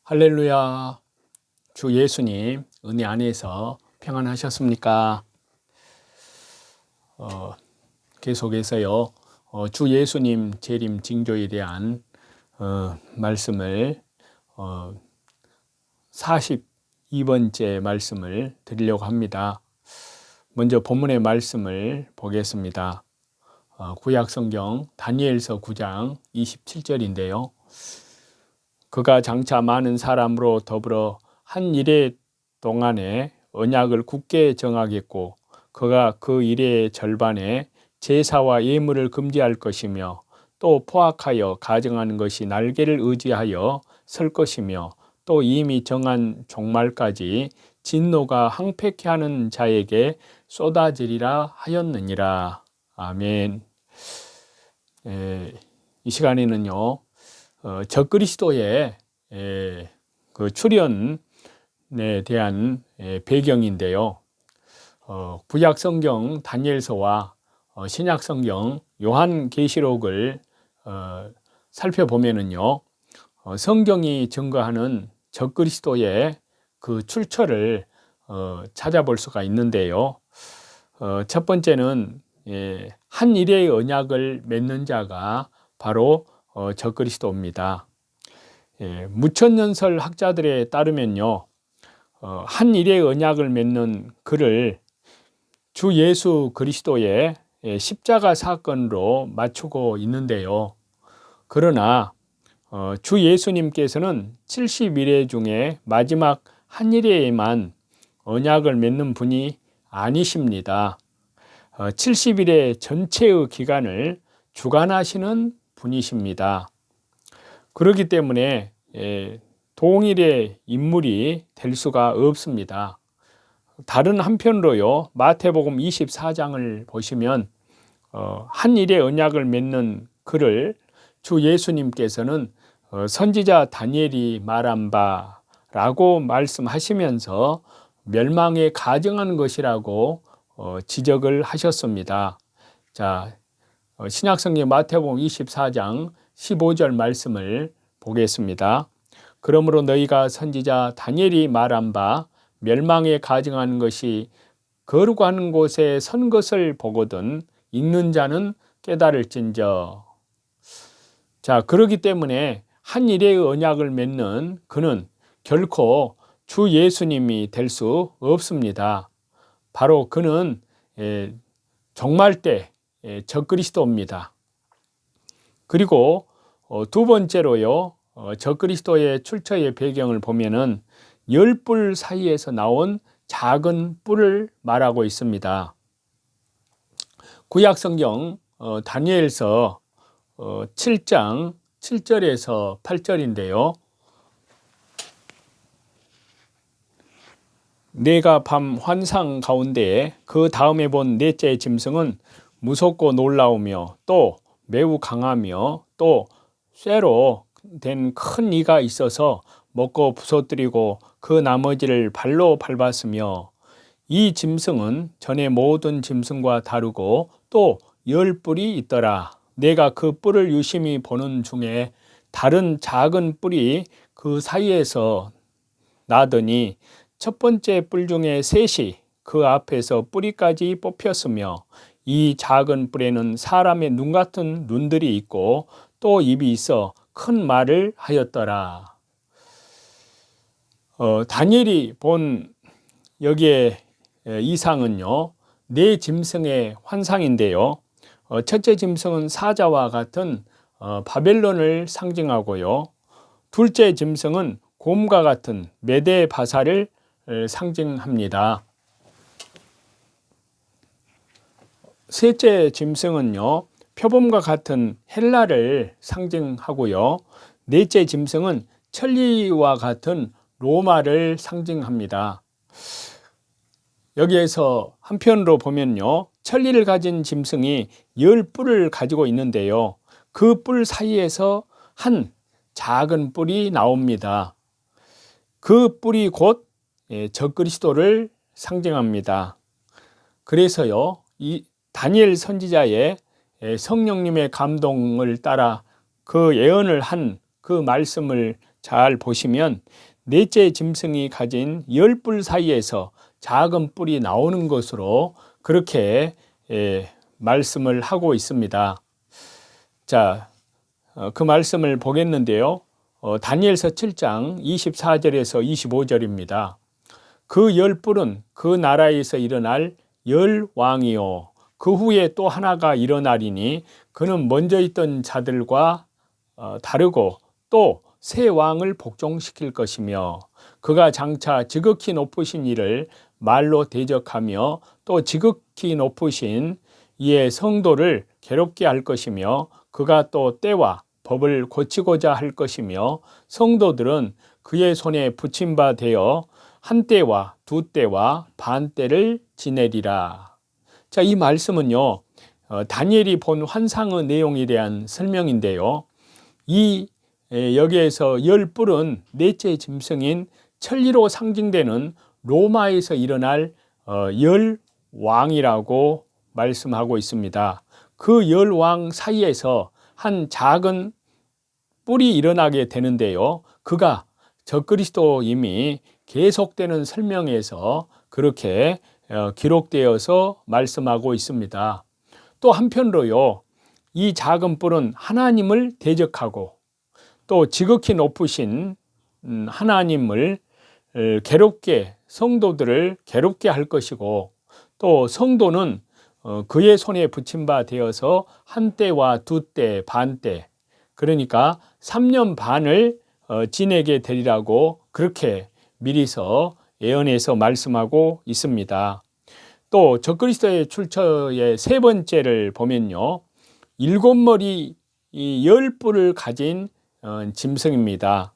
할렐루야. 주 예수님 은혜 안에서 평안하셨습니까? 계속해서요. 주 예수님 재림 징조에 대한 말씀을 42번째 말씀을 드리려고 합니다. 먼저 본문의 말씀을 보겠습니다. 구약성경 다니엘서 9장 27절인데요. 그가 장차 많은 사람으로 더불어 한 이레 동안에 언약을 굳게 정하겠고 그가 그 이레의 절반에 제사와 예물을 금지할 것이며 또 포악하여 가정하는 것이 날개를 의지하여 설 것이며 또 이미 정한 종말까지 진노가 항폐케 하는 자에게 쏟아지리라 하였느니라. 아멘. 이 시간에는요. 적그리스도의 그 출현에 대한 배경인데요. 구약성경 다니엘서와 신약성경 요한계시록을 살펴보면은요, 성경이 증거하는 적그리스도의 그 출처를 찾아볼 수가 있는데요. 첫 번째는 한 일의 언약을 맺는 자가 바로 적그리스도입니다. 무천년설 학자들에 따르면요, 한 일의 언약을 맺는 그를 주 예수 그리스도의 십자가 사건으로 맞추고 있는데요. 그러나 주 예수님께서는 70일에 중에 마지막 한 일에만 언약을 맺는 분이 아니십니다. 70일의 전체의 기간을 주관하시는 분이십니다. 그렇기 때문에 동일의 인물이 될 수가 없습니다. 다른 한편으로요, 마태복음 24장을 보시면 한 일의 언약을 맺는 그를 주 예수님께서는 선지자 다니엘이 말한 바라고 말씀하시면서 멸망에 가증한 것이라고 지적을 하셨습니다. 자, 신약성경 마태복음 24장 15절 말씀을 보겠습니다. 그러므로 너희가 선지자 다니엘이 말한 바 멸망에 가증하는 것이 거룩한 곳에 선 것을 보거든 읽는 자는 깨달을진저. 자, 그렇기 때문에 한 일의 언약을 맺는 그는 결코 주 예수님이 될 수 없습니다. 바로 그는 종말 때 적그리스도입니다. 그리고 두 번째로요, 적그리스도의 출처의 배경을 보면은 10뿔 사이에서 나온 작은 뿔을 말하고 있습니다. 구약성경 다니엘서 7장 7절에서 8절인데요. 내가 밤 환상 가운데 그 다음에 본 넷째 짐승은 무섭고 놀라우며 또 매우 강하며 또 쇠로 된 큰 이가 있어서 먹고 부서뜨리고 그 나머지를 발로 밟았으며 이 짐승은 전에 모든 짐승과 다르고 또 10뿔이 있더라. 내가 그 뿔을 유심히 보는 중에 다른 작은 뿔이 그 사이에서 나더니 첫 번째 뿔 중에 셋이 그 앞에서 뿌리까지 뽑혔으며 이 작은 뿔에는 사람의 눈 같은 눈들이 있고 또 입이 있어 큰 말을 하였더라. 다니엘이 본 여기에 이상은요, 네 짐승의 환상인데요. 첫째 짐승은 사자와 같은 바벨론을 상징하고요. 둘째 짐승은 곰과 같은 메대 바사를 상징합니다. 셋째 짐승은요, 표범과 같은 헬라를 상징하고요. 넷째 짐승은 천리와 같은 로마를 상징합니다. 여기에서 한편으로 보면요, 천리를 가진 짐승이 10뿔을 가지고 있는데요. 그 뿔 사이에서 한 작은 뿔이 나옵니다. 그 뿔이 곧 적그리스도를 상징합니다. 그래서요, 이 다니엘 선지자의 성령님의 감동을 따라 그 예언을 한 그 말씀을 잘 보시면 넷째 짐승이 가진 10뿔 사이에서 작은 뿔이 나오는 것으로 그렇게 말씀을 하고 있습니다. 자, 그 말씀을 보겠는데요. 다니엘서 7장 24절에서 25절입니다. 그 10뿔은 그 나라에서 일어날 10왕이요 그 후에 또 하나가 일어나리니 그는 먼저 있던 자들과 다르고 또 새 왕을 복종시킬 것이며 그가 장차 지극히 높으신 이를 말로 대적하며 또 지극히 높으신 이의 성도를 괴롭게 할 것이며 그가 또 때와 법을 고치고자 할 것이며 성도들은 그의 손에 붙임 바 되어 한 때와 두 때와 반 때를 지내리라. 자, 이 말씀은요, 다니엘이 본 환상의 내용에 대한 설명인데요. 여기에서 10뿔은 넷째 짐승인 천리로 상징되는 로마에서 일어날 10왕이라고 말씀하고 있습니다. 그 10왕 사이에서 한 작은 뿔이 일어나게 되는데요. 그가 적그리스도임이 계속되는 설명에서 그렇게 기록되어서 말씀하고 있습니다. 또 한편으로요, 이 작은 뿔은 하나님을 대적하고 또 지극히 높으신 하나님을 성도들을 괴롭게 할 것이고 또 성도는 그의 손에 붙임 바 되어서 한 때와 두 때, 반 때, 그러니까 3년 반을 지내게 되리라고 그렇게 미리서 예언해서 말씀하고 있습니다. 또 적그리스도의 출처의 세 번째를 보면요, 7머리 10뿔을 가진 짐승입니다.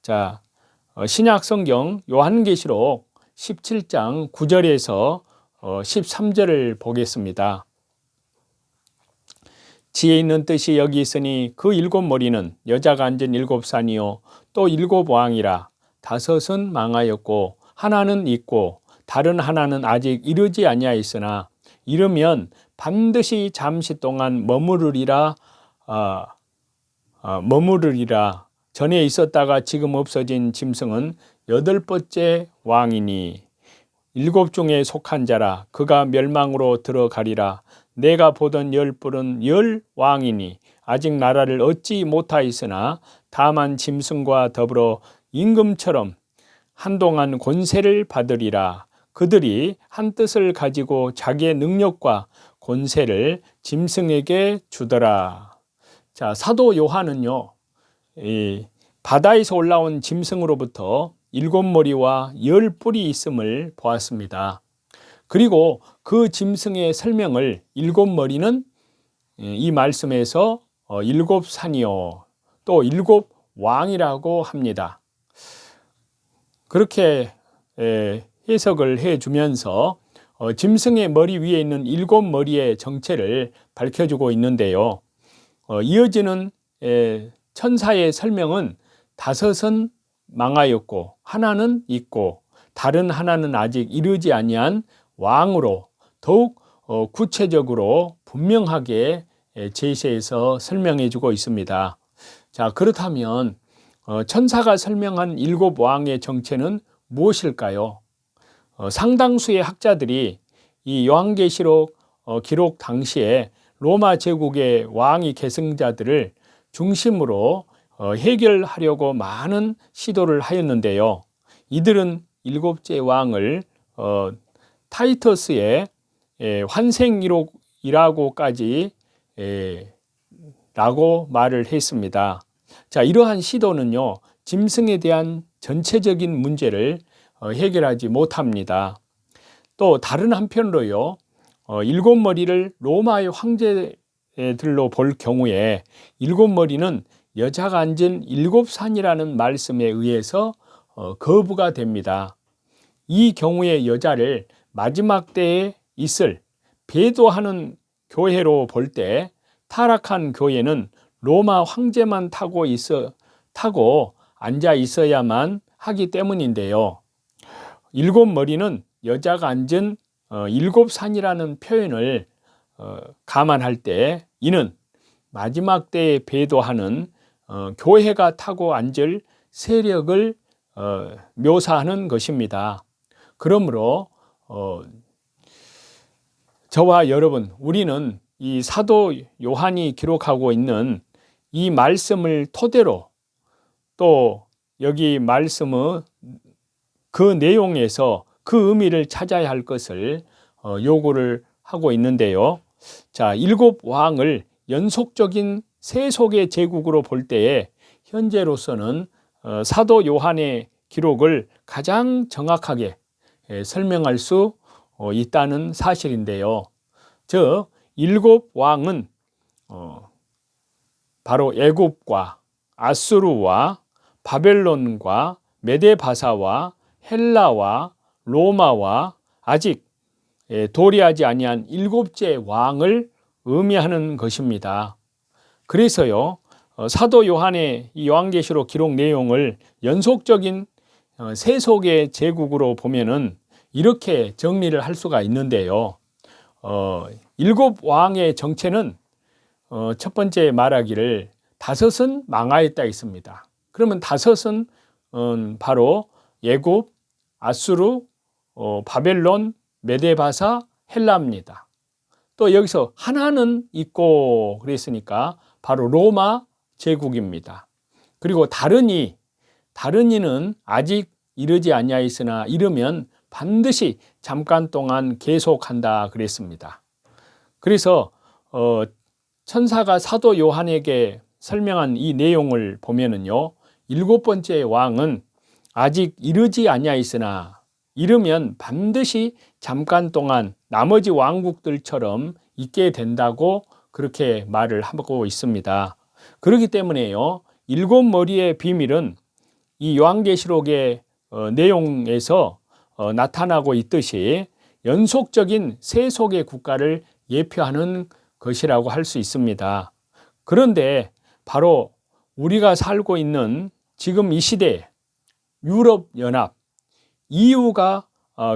자, 신약 성경 요한계시록 17장 9절에서 13절을 보겠습니다. 지혜 있는 뜻이 여기 있으니 그 7머리는 여자가 앉은 7산이요 또 7왕이라 다섯은 망하였고 하나는 있고 다른 하나는 아직 이르지 아니하였으나 이르면 반드시 잠시 동안 머무르리라. 전에 있었다가 지금 없어진 짐승은 8번째 왕이니 7 중에 속한 자라. 그가 멸망으로 들어가리라. 내가 보던 10뿔은 10왕이니 아직 나라를 얻지 못하였으나 다만 짐승과 더불어 임금처럼 한동안 권세를 받으리라. 그들이 한 뜻을 가지고 자기의 능력과 권세를 짐승에게 주더라. 자, 사도 요한은요, 바다에서 올라온 짐승으로부터 7머리와 10뿔이 있음을 보았습니다. 그리고 그 짐승의 설명을 7머리는 이 말씀에서 7산이요 또 7왕이라고 합니다. 그렇게 해석을 해주면서 짐승의 머리 위에 있는 7머리의 정체를 밝혀주고 있는데요. 이어지는 천사의 설명은 다섯은 망하였고 하나는 있고 다른 하나는 아직 이르지 아니한 왕으로 더욱 구체적으로 분명하게 제시해서 설명해 주고 있습니다. 자, 그렇다면 천사가 설명한 7왕의 정체는 무엇일까요? 상당수의 학자들이 이 요한계시록 기록 당시에 로마 제국의 왕위 계승자들을 중심으로 해결하려고 많은 시도를 하였는데요. 이들은 7째 왕을 타이터스의 환생기록이라고까지 라고 말을 했습니다. 자, 이러한 시도는요, 짐승에 대한 전체적인 문제를 해결하지 못합니다. 또 다른 한편으로요, 7머리를 로마의 황제들로 볼 경우에 7머리는 여자가 앉은 7산이라는 말씀에 의해서 거부가 됩니다. 이 경우에 여자를 마지막 때에 있을 배도하는 교회로 볼 때 타락한 교회는 로마 황제만 타고 앉아 있어야만 하기 때문인데요. 7머리는 여자가 앉은 7산이라는 표현을 감안할 때 이는 마지막 때에 배도하는 교회가 타고 앉을 세력을 묘사하는 것입니다. 그러므로 저와 여러분, 우리는 이 사도 요한이 기록하고 있는 이 말씀을 토대로 또 여기 말씀의 그 내용에서 그 의미를 찾아야 할 것을 요구를 하고 있는데요. 자, 7왕을 연속적인 세속의 제국으로 볼 때에 현재로서는 사도 요한의 기록을 가장 정확하게 설명할 수 있다는 사실인데요. 즉 7왕은 바로 애굽과 아수르와 바벨론과 메데바사와 헬라와 로마와 아직 도래하지 아니한 7째 왕을 의미하는 것입니다. 그래서요, 사도 요한의 이 요한계시록 기록 내용을 연속적인 세속의 제국으로 보면은 이렇게 정리를 할 수가 있는데요. 7왕의 정체는 첫 번째 말하기를 5은 망하였다 했습니다. 그러면 5은 바로 애굽, 아수르, 바벨론, 메데바사, 헬라입니다. 또 여기서 하나는 있고 그랬으니까 바로 로마 제국입니다. 그리고 다른 이는 아직 이르지 아니하였으나 이르면 반드시 잠깐 동안 계속한다 그랬습니다. 그래서 천사가 사도 요한에게 설명한 이 내용을 보면은요, 7번째 왕은 아직 이르지 아니하였으나 이르면 반드시 잠깐 동안 나머지 왕국들처럼 있게 된다고 그렇게 말을 하고 있습니다. 그렇기 때문에요, 7머리의 비밀은 이 요한계시록의 내용에서 나타나고 있듯이 연속적인 세속의 국가를 예표하는 것이라고 할 수 있습니다. 그런데 바로 우리가 살고 있는 지금 이 시대에 유럽연합 EU가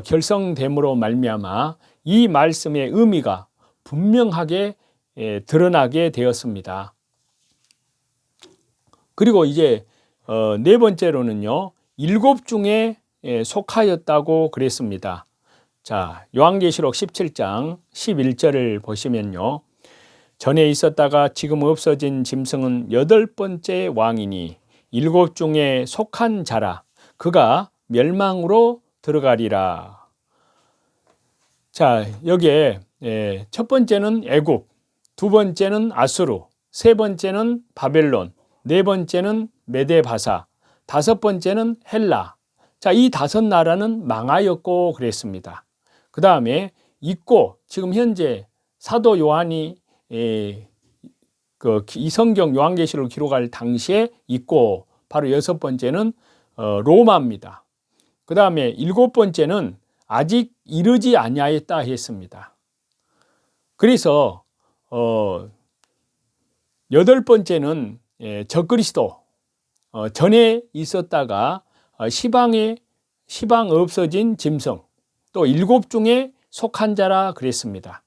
결성됨으로 말미암아 이 말씀의 의미가 분명하게 드러나게 되었습니다. 그리고 이제 네 번째로는요, 7 중에 속하였다고 그랬습니다. 자, 요한계시록 17장 11절을 보시면요, 전에 있었다가 지금 없어진 짐승은 8번째 왕이니 7 중에 속한 자라. 그가 멸망으로 들어가리라. 자, 여기에 첫 번째는 애굽, 두 번째는 아수르, 세 번째는 바벨론, 네 번째는 메데바사, 다섯 번째는 헬라. 자, 이 5 나라는 망하였고 그랬습니다. 그 다음에 있고 지금 현재 사도 요한이 이 성경 요한계시록을 기록할 당시에 있고 바로 6번째는 로마입니다. 그 다음에 7번째는 아직 이르지 아니하였다 했습니다. 그래서 8번째는 적그리스도, 전에 있었다가 시방 없어진 짐승, 또 7 중에 속한 자라 그랬습니다.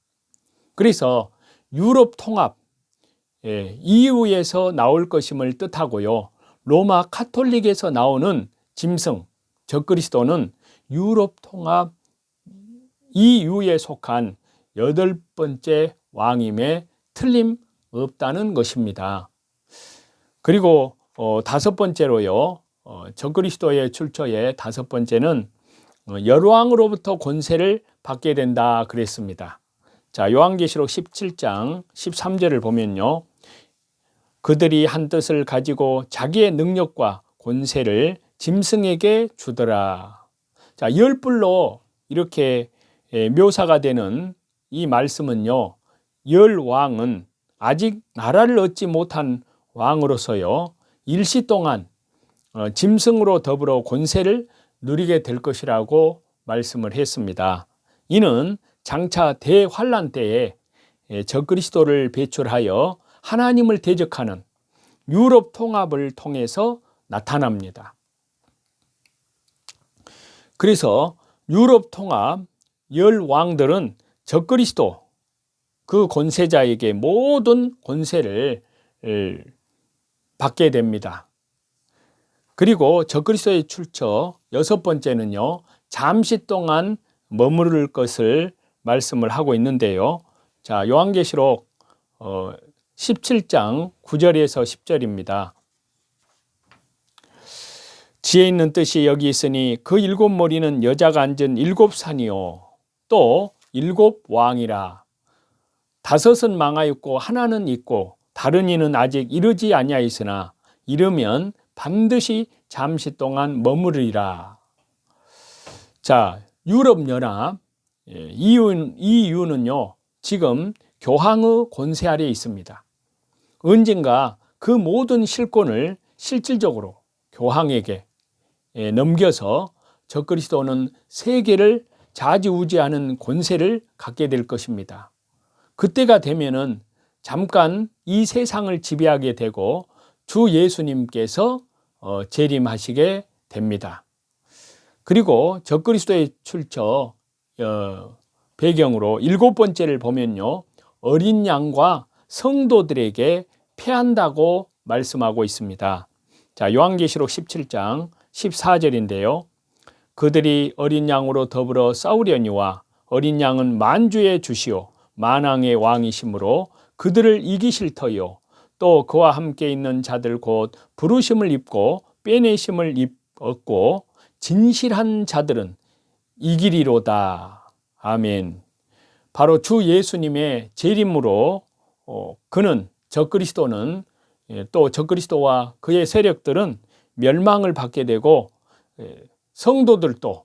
그래서 유럽 통합, EU에서 나올 것임을 뜻하고요, 로마 카톨릭에서 나오는 짐승, 적그리스도는 유럽 통합 EU에 속한 8번째 왕임에 틀림없다는 것입니다. 그리고 5번째로요, 적그리스도의 출처의 5번째는 열왕으로부터 권세를 받게 된다 그랬습니다. 자, 요한계시록 17장 13절을 보면요, 그들이 한 뜻을 가지고 자기의 능력과 권세를 짐승에게 주더라. 자, 10불로 이렇게 묘사가 되는 이 말씀은요, 10왕은 아직 나라를 얻지 못한 왕으로서요, 일시 동안 짐승으로 더불어 권세를 누리게 될 것이라고 말씀을 했습니다. 이는 장차 대환란 때에 적그리스도를 배출하여 하나님을 대적하는 유럽 통합을 통해서 나타납니다. 그래서 유럽 통합 10왕들은 적그리스도 그 권세자에게 모든 권세를 받게 됩니다. 그리고 적그리스도의 출처 여섯 번째는요, 잠시 동안 머무를 것을 말씀을 하고 있는데요. 자, 요한계시록 17장 9절에서 10절입니다. 지혜 있는 뜻이 여기 있으니 그 일곱 머리는 여자가 앉은 일곱 산이요 또 일곱 왕이라. 다섯은 망하였고 하나는 있고 다른 이는 아직 이르지 아니하였으나 이르면 반드시 잠시 동안 머무르리라. 자, 유럽연합 이 이유는요, 지금 교황의 권세 아래에 있습니다. 언젠가 그 모든 실권을 실질적으로 교황에게 넘겨서 적그리스도는 세계를 좌지우지하는 권세를 갖게 될 것입니다. 그때가 되면은 잠깐 이 세상을 지배하게 되고 주 예수님께서 재림하시게 됩니다. 그리고 적그리스도의 출처 배경으로 일곱 번째를 보면요, 어린 양과 성도들에게 패한다고 말씀하고 있습니다. 자, 요한계시록 17장 14절인데요. 그들이 어린 양으로 더불어 싸우려니와 어린 양은 만주의 주시오 만왕의 왕이시므로 그들을 이기실 터요 또 그와 함께 있는 자들 곧 부르심을 입고 빼내심을 얻고 진실한 자들은 이기리로다. 아멘. 바로 주 예수님의 재림으로 그는 적그리스도는 또 적그리스도와 그의 세력들은 멸망을 받게 되고 성도들도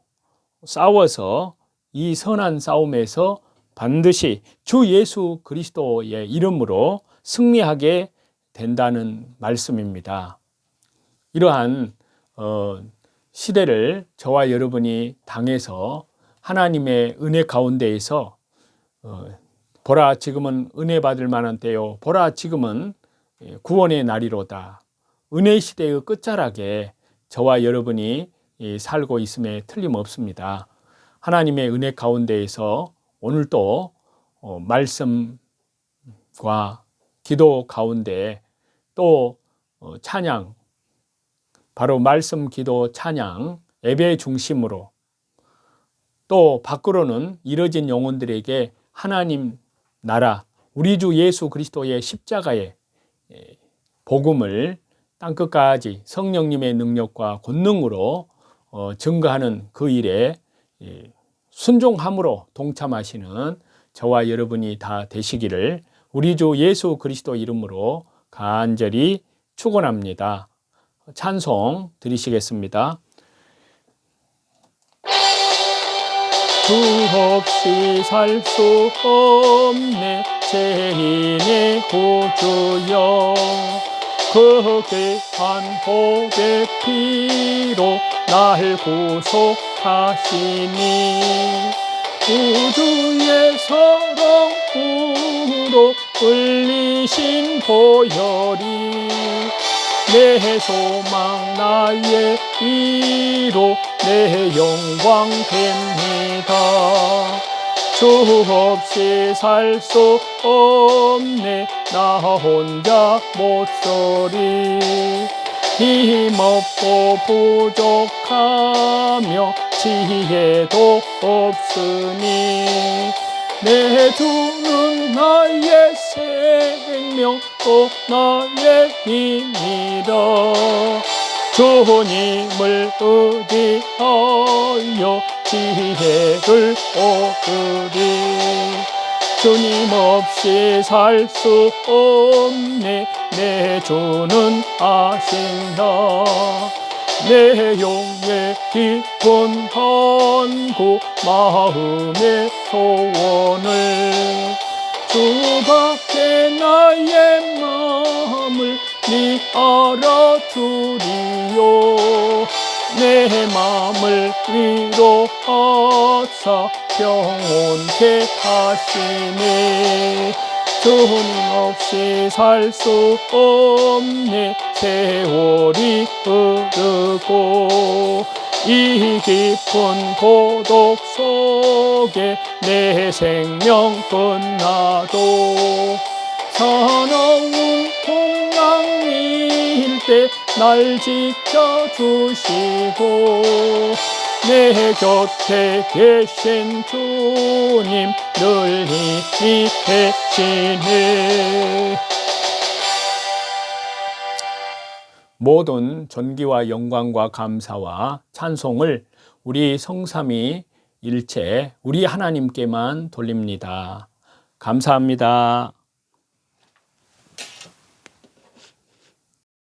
싸워서 이 선한 싸움에서 반드시 주 예수 그리스도의 이름으로 승리하게 된다는 말씀입니다. 이러한 시대를 저와 여러분이 당해서 하나님의 은혜 가운데에서 보라 지금은 은혜 받을 만한 때요 보라 지금은 구원의 날이로다. 은혜 시대의 끝자락에 저와 여러분이 살고 있음에 틀림없습니다. 하나님의 은혜 가운데에서 오늘도 말씀과 기도 가운데 또 찬양, 바로 말씀, 기도, 찬양, 예배 중심으로 또 밖으로는 이뤄진 영혼들에게 하나님 나라, 우리 주 예수 그리스도의 십자가의 복음을 땅끝까지 성령님의 능력과 권능으로 증거하는 그 일에 순종함으로 동참하시는 저와 여러분이 다 되시기를 우리 주 예수 그리스도 이름으로 간절히 축원합니다. 찬송 드리시겠습니다. 주 없이 살 수 없네 죄인의 구주여 그 귀한 보배 피로 날 구속하시니 구주의 사랑으로 흘리신 보혈이 내 소망 나의 위로 내 영광 됩니다. 주 없이 살 수 없네 나 혼자 못서리 힘없고 부족하며 지혜도 없으니 내 주는 나의 생명 또 나의 힘이라 주님을 의지하여 지혜를 얻으리 주님 없이 살 수 없네 내 주는 아신다 내 영의 깊은 간구 마음의 소원을 주밖에 나의 마음을 네 알아주리요 내 마음을 위로하사 평온케 하시네 주님 없이 살 수 없네 세월이 흐르고 이 깊은 고독 속에 내 생명 끝나도 사나운 풍랑일 때 날 지켜주시고 내 곁에 계신 주님 늘 힘이 되시네. 모든 존귀와 영광과 감사와 찬송을 우리 성삼위 일체 우리 하나님께만 돌립니다. 감사합니다.